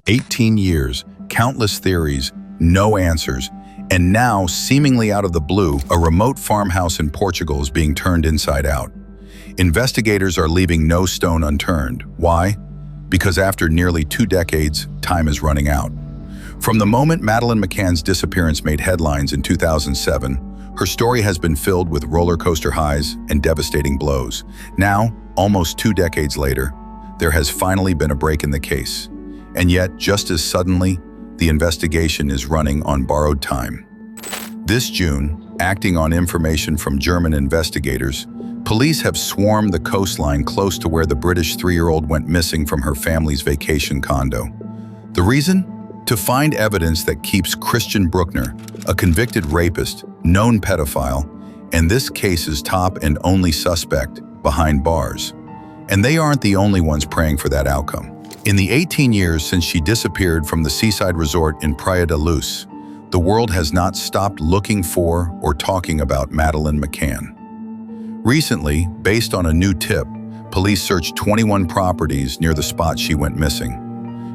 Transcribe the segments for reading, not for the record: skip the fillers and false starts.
18 years, countless theories, no answers, and now, seemingly out of the blue, a remote farmhouse in Portugal is being turned inside out. Investigators are leaving no stone unturned. Why? Because after nearly 2 decades, time is running out. From the moment Madeleine McCann's disappearance made headlines in 2007, her story has been filled with roller coaster highs and devastating blows. Now, almost 2 decades later, there has finally been a break in the case. And yet, just as suddenly, the investigation is running on borrowed time. This June, acting on information from German investigators, police have swarmed the coastline close to where the British 3-year-old went missing from her family's vacation condo. The reason? To find evidence that keeps Christian Brueckner, a convicted rapist, known pedophile, and this case's top and only suspect, behind bars. And they aren't the only ones praying for that outcome. In the 18 years since she disappeared from the seaside resort in Praia da Luz, the world has not stopped looking for or talking about Madeleine McCann. Recently, based on a new tip, police searched 21 properties near the spot she went missing.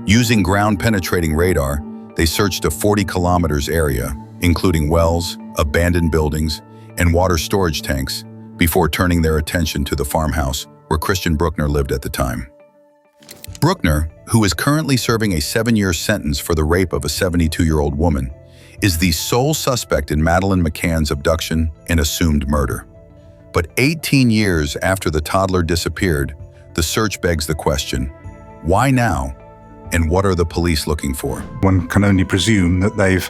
Using ground-penetrating radar, they searched a 40 kilometers area, including wells, abandoned buildings, and water storage tanks, before turning their attention to the farmhouse where Christian Brueckner lived at the time. Brueckner, who is currently serving a 7-year sentence for the rape of a 72-year-old woman, is the sole suspect in Madeleine McCann's abduction and assumed murder. But 18 years after the toddler disappeared, the search begs the question, why now? And what are the police looking for? One can only presume that they've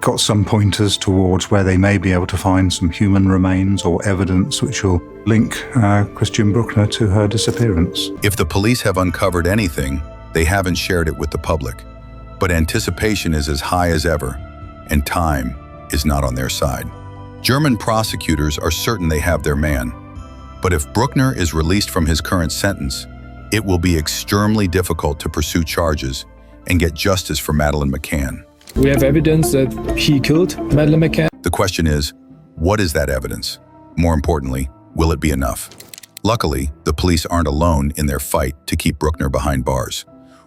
got some pointers towards where they may be able to find some human remains or evidence which will link Christian Brueckner to her disappearance. If the police have uncovered anything, they haven't shared it with the public. But anticipation is as high as ever, and time is not on their side. German prosecutors are certain they have their man. But if Brueckner is released from his current sentence, it will be extremely difficult to pursue charges and get justice for Madeleine McCann. We have evidence that he killed Madeleine McCann. The question is, what is that evidence? More importantly, will it be enough? Luckily, the police aren't alone in their fight to keep Brueckner behind bars.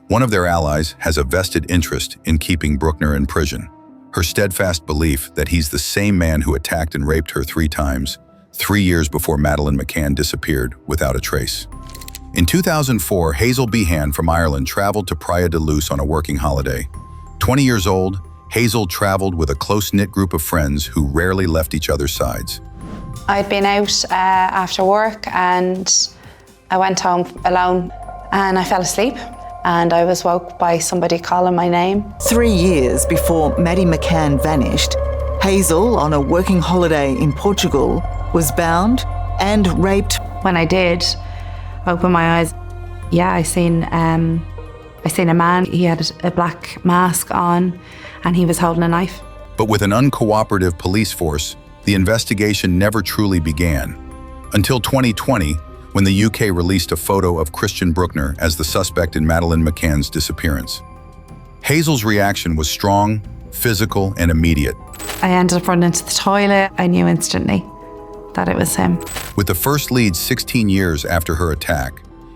One of their allies has a vested interest in keeping Brueckner in prison. Her steadfast belief that he's the same man who attacked and raped her 3 times, 3 years before Madeleine McCann disappeared without a trace. In 2004, Hazel Behan from Ireland traveled to Praia da Luz on a working holiday. 20 years old, Hazel traveled with a close-knit group of friends who rarely left each other's sides. I'd been out after work and I went home alone and I fell asleep and I was woke by somebody calling my name. 3 years before Maddie McCann vanished, Hazel, on a working holiday in Portugal, was bound and raped. When I did open my eyes, I seen a man. He had a black mask on and he was holding a knife. But with an uncooperative police force, the investigation never truly began. Until 2020, when the UK released a photo of Christian Brueckner as the suspect in Madeleine McCann's disappearance. Hazel's reaction was strong, physical, and immediate. I ended up running to the toilet. I knew instantly that it was him. With the first lead 16 years after her attack,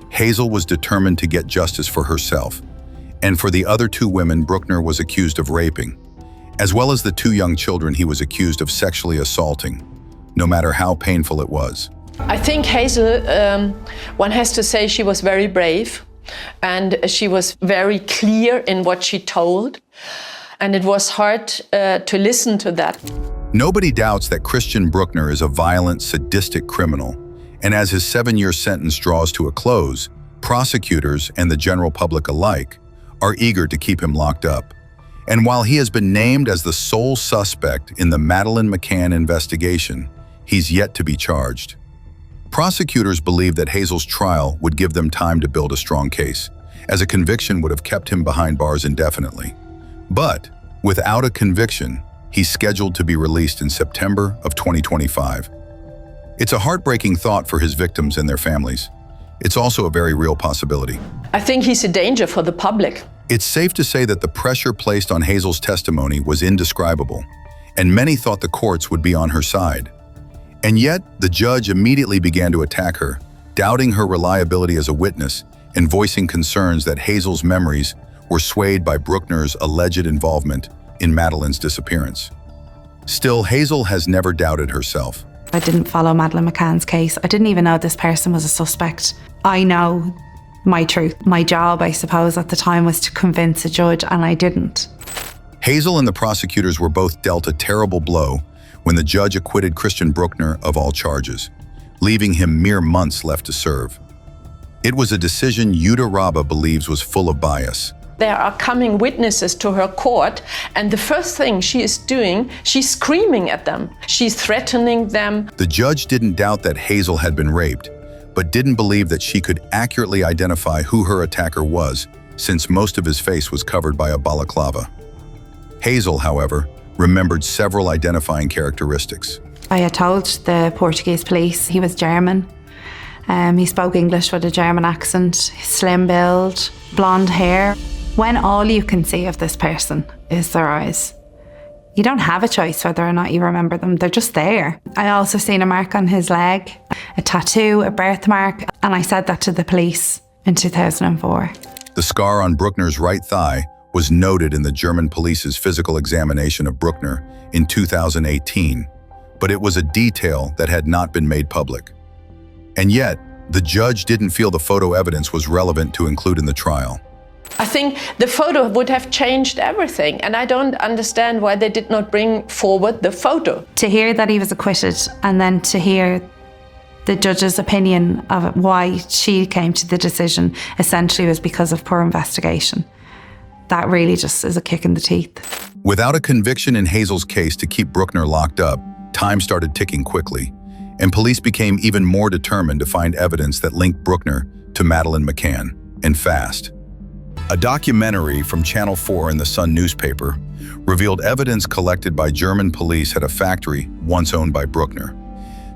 Hazel was determined to get justice for herself, and for the other 2 women Brueckner was accused of raping, as well as the 2 young children he was accused of sexually assaulting, no matter how painful it was. I think Hazel, one has to say she was very brave, and she was very clear in what she told, and it was hard to listen to that. Nobody doubts that Christian Brueckner is a violent, sadistic criminal, and as his 7-year sentence draws to a close, prosecutors and the general public alike are eager to keep him locked up. And while he has been named as the sole suspect in the Madeleine McCann investigation, he's yet to be charged. Prosecutors believe that Hazel's trial would give them time to build a strong case, as a conviction would have kept him behind bars indefinitely. But without a conviction, he's scheduled to be released in September of 2025. It's a heartbreaking thought for his victims and their families. It's also a very real possibility. I think he's a danger for the public. It's safe to say that the pressure placed on Hazel's testimony was indescribable, and many thought the courts would be on her side. And yet, the judge immediately began to attack her, doubting her reliability as a witness and voicing concerns that Hazel's memories were swayed by Brueckner's alleged involvement in Madeleine's disappearance. Still, Hazel has never doubted herself. I didn't follow Madeleine McCann's case. I didn't even know this person was a suspect. I know my truth. My job, I suppose, at the time was to convince a judge, and I didn't. Hazel and the prosecutors were both dealt a terrible blow when the judge acquitted Christian Brueckner of all charges, leaving him mere months left to serve. It was a decision Yuta Raba believes was full of bias. There are coming witnesses to her court, and the first thing she is doing, she's screaming at them. She's threatening them. The judge didn't doubt that Hazel had been raped, but didn't believe that she could accurately identify who her attacker was, since most of his face was covered by a balaclava. Hazel, however, remembered several identifying characteristics. I had told the Portuguese police he was German. He spoke English with a German accent, slim build, blonde hair. When all you can see of this person is their eyes, you don't have a choice whether or not you remember them. They're just there. I also seen a mark on his leg, a tattoo, a birthmark, and I said that to the police in 2004. The scar on Brueckner's right thigh was noted in the German police's physical examination of Brueckner in 2018, but it was a detail that had not been made public. And yet, the judge didn't feel the photo evidence was relevant to include in the trial. I think the photo would have changed everything, and I don't understand why they did not bring forward the photo. To hear that he was acquitted, and then to hear the judge's opinion of why she came to the decision essentially was because of poor investigation. That really just is a kick in the teeth. Without a conviction in Hazel's case to keep Brueckner locked up, time started ticking quickly, and police became even more determined to find evidence that linked Brueckner to Madeleine McCann, and fast. A documentary from Channel 4 in the Sun newspaper revealed evidence collected by German police at a factory once owned by Brueckner.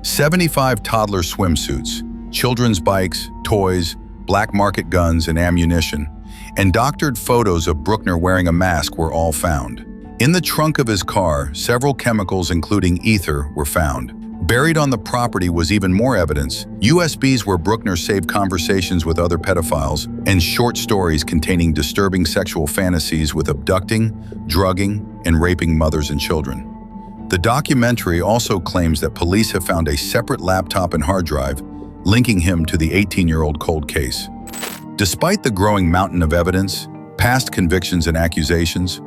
75 toddler swimsuits, children's bikes, toys, black market guns and ammunition, and doctored photos of Brueckner wearing a mask were all found. In the trunk of his car, several chemicals including ether were found. Buried on the property was even more evidence: USBs where Brueckner saved conversations with other pedophiles, and short stories containing disturbing sexual fantasies with abducting, drugging, and raping mothers and children. The documentary also claims that police have found a separate laptop and hard drive linking him to the 18-year-old cold case. Despite the growing mountain of evidence, past convictions and accusations,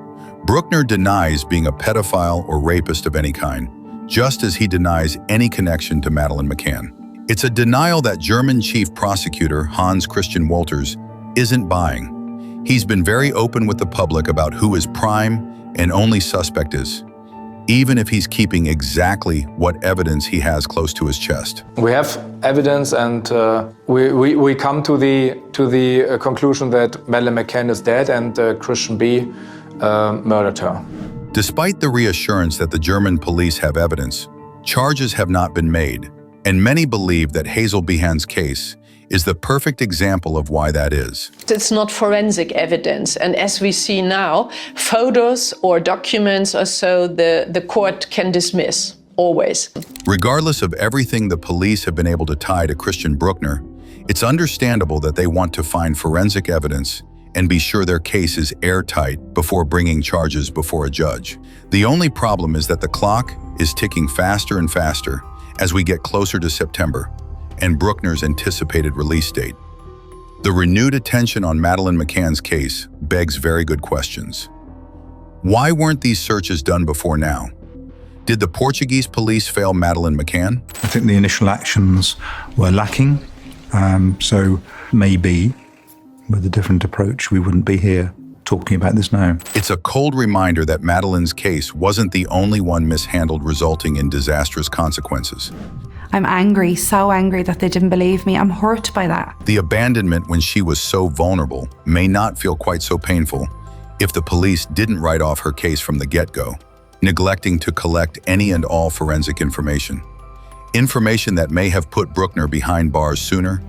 Brueckner denies being a pedophile or rapist of any kind, just as he denies any connection to Madeleine McCann. It's a denial that German Chief Prosecutor Hans Christian Wolters isn't buying. He's been very open with the public about who his prime and only suspect is, even if he's keeping exactly what evidence he has close to his chest. We have evidence, and we come to the conclusion that Madeleine McCann is dead and Christian B. murdered her. Despite the reassurance that the German police have evidence, charges have not been made, and many believe that Hazel Behan's case is the perfect example of why that is. It's not forensic evidence, and as we see now, photos or documents or so the court can dismiss, always. Regardless of everything the police have been able to tie to Christian Brueckner, it's understandable that they want to find forensic evidence and be sure their case is airtight before bringing charges before a judge. The only problem is that the clock is ticking faster and faster as we get closer to September and Brueckner's anticipated release date. The renewed attention on Madeleine McCann's case begs very good questions. Why weren't these searches done before now? Did the Portuguese police fail Madeleine McCann? I think the initial actions were lacking, so maybe with a different approach, we wouldn't be here talking about this now. It's a cold reminder that Madeleine's case wasn't the only one mishandled, resulting in disastrous consequences. I'm angry, so angry that they didn't believe me. I'm hurt by that. The abandonment when she was so vulnerable may not feel quite so painful if the police didn't write off her case from the get-go, neglecting to collect any and all forensic information. Information that may have put Brueckner behind bars sooner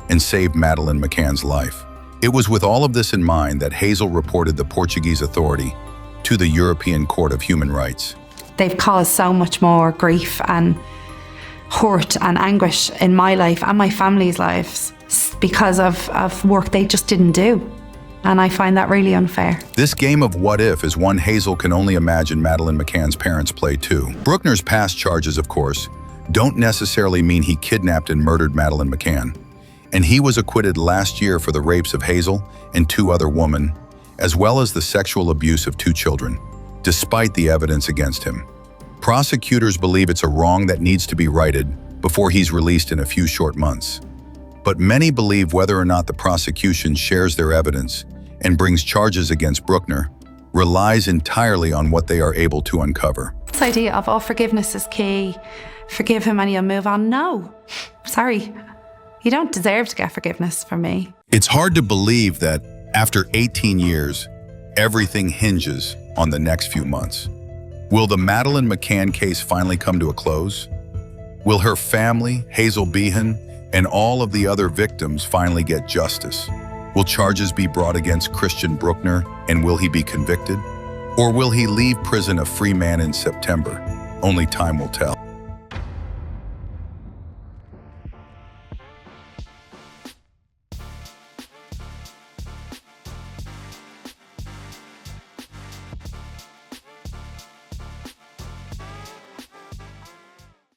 and saved Madeleine McCann's life. It was with all of this in mind that Hazel reported the Portuguese authority to the European Court of Human Rights. They've caused so much more grief and hurt and anguish in my life and my family's lives because of work they just didn't do. And I find that really unfair. This game of what if is one Hazel can only imagine Madeleine McCann's parents play too. Brueckner's past charges, of course, don't necessarily mean he kidnapped and murdered Madeleine McCann. And he was acquitted last year for the rapes of Hazel and 2 other women, as well as the sexual abuse of 2 children, despite the evidence against him. Prosecutors believe it's a wrong that needs to be righted before he's released in a few short months. But many believe whether or not the prosecution shares their evidence and brings charges against Brueckner relies entirely on what they are able to uncover. This idea of, oh, forgiveness is key, forgive him and you'll move on. No, sorry, you don't deserve to get forgiveness from me. It's hard to believe that after 18 years, everything hinges on the next few months. Will the Madeleine McCann case finally come to a close? Will her family, Hazel Behan, and all of the other victims finally get justice? Will charges be brought against Christian Brueckner, and will he be convicted? Or will he leave prison a free man in September? Only time will tell.